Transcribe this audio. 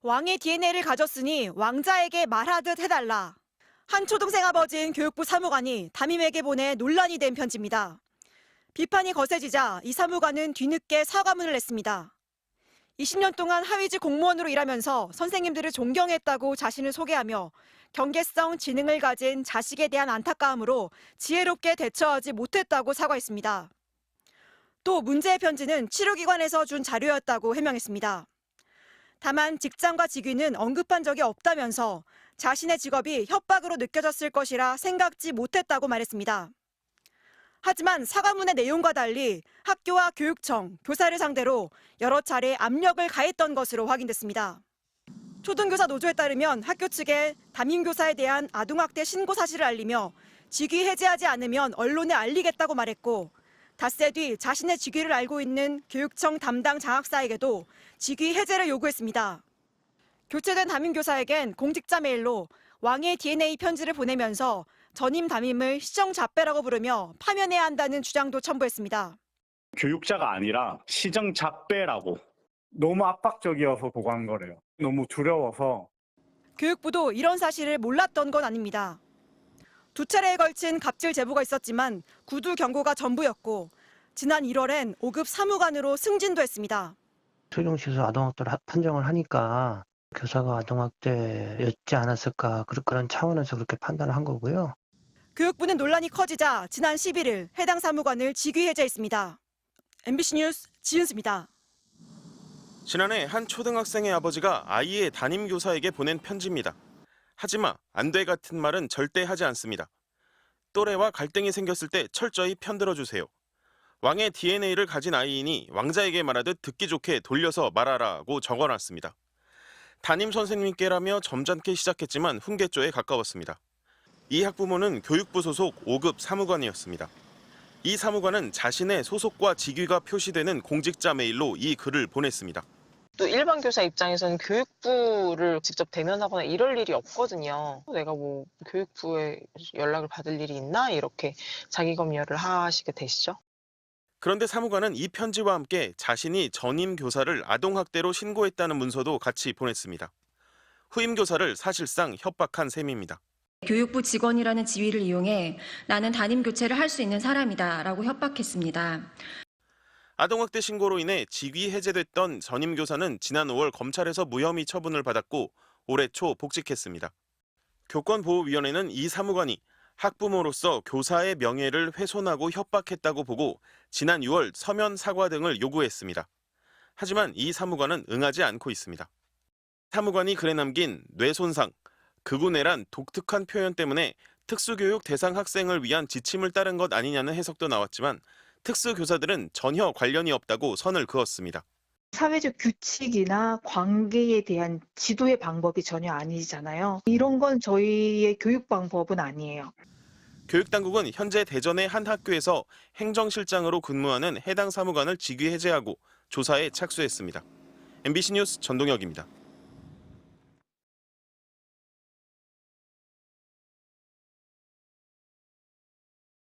왕의 DNA를 가졌으니 왕자에게 말하듯 해달라. 한 초등생 아버지인 교육부 사무관이 담임에게 보내 논란이 된 편지입니다. 비판이 거세지자 이 사무관은 뒤늦게 사과문을 냈습니다. 20년 동안 하위직 공무원으로 일하면서 선생님들을 존경했다고 자신을 소개하며 경계성 지능을 가진 자식에 대한 안타까움으로 지혜롭게 대처하지 못했다고 사과했습니다. 또 문제의 편지는 치료기관에서 준 자료였다고 해명했습니다. 다만 직장과 직위는 언급한 적이 없다면서 자신의 직업이 협박으로 느껴졌을 것이라 생각지 못했다고 말했습니다. 하지만 사과문의 내용과 달리 학교와 교육청, 교사를 상대로 여러 차례 압력을 가했던 것으로 확인됐습니다. 초등교사 노조에 따르면 학교 측에 담임교사에 대한 아동학대 신고 사실을 알리며 직위 해제하지 않으면 언론에 알리겠다고 말했고, 닷새 뒤 자신의 직위를 알고 있는 교육청 담당 장학사에게도 직위 해제를 요구했습니다. 교체된 담임교사에겐 공직자 메일로 왕의 DNA 편지를 보내면서 전임 담임을 시정잡배라고 부르며 파면해야 한다는 주장도 첨부했습니다. 교육자가 아니라 시정잡배라고. 너무 압박적이어서 보고한 거래요. 너무 두려워서. 교육부도 이런 사실을 몰랐던 건 아닙니다. 두 차례에 걸친 갑질 제보가 있었지만 구두 경고가 전부였고, 지난 1월엔 5급 사무관으로 승진도 했습니다. 최종시에서 아동학대를 판정을 하니까 교사가 아동학대였지 않았을까 그런 차원에서 그렇게 판단을 한 거고요. 교육부는 논란이 커지자 지난 11일 해당 사무관을 직위 해제했습니다. MBC 뉴스 지은수입니다. 지난해 한 초등학생의 아버지가 아이의 담임교사에게 보낸 편지입니다. 하지마, 안 돼 같은 말은 절대 하지 않습니다. 또래와 갈등이 생겼을 때 철저히 편들어주세요. 왕의 DNA를 가진 아이이니 왕자에게 말하듯 듣기 좋게 돌려서 말하라고 적어놨습니다. 담임 선생님께라며 점잖게 시작했지만 훈계조에 가까웠습니다. 이 학부모는 교육부 소속 5급 사무관이었습니다. 이 사무관은 자신의 소속과 직위가 표시되는 공직자 메일로 이 글을 보냈습니다. 또 일반 교사 입장에서는 교육부를 직접 대면하거나 이럴 일이 없거든요. 내가 뭐 교육부에 연락을 받을 일이 있나 이렇게 자기 검열을 하시게 되시죠. 그런데 사무관은 이 편지와 함께 자신이 전임 교사를 아동학대로 신고했다는 문서도 같이 보냈습니다. 후임 교사를 사실상 협박한 셈입니다. 교육부 직원이라는 지위를 이용해 나는 담임 교체를 할 수 있는 사람이다 라고 협박했습니다. 아동학대 신고로 인해 직위 해제됐던 전임 교사는 지난 5월 검찰에서 무혐의 처분을 받았고 올해 초 복직했습니다. 교권보호위원회는 이 사무관이 학부모로서 교사의 명예를 훼손하고 협박했다고 보고 지난 6월 서면 사과 등을 요구했습니다. 하지만 이 사무관은 응하지 않고 있습니다. 사무관이 글에 남긴 뇌손상, 극우뇌란 독특한 표현 때문에 특수교육 대상 학생을 위한 지침을 따른 것 아니냐는 해석도 나왔지만 특수교사들은 전혀 관련이 없다고 선을 그었습니다. 사회적 규칙이나 관계에 대한 지도의 방법이 전혀 아니잖아요. 이런 건 저희의 교육 방법은 아니에요. 교육당국은 현재 대전의 한 학교에서 행정실장으로 근무하는 해당 사무관을 직위 해제하고 조사에 착수했습니다. MBC 뉴스 전동혁입니다.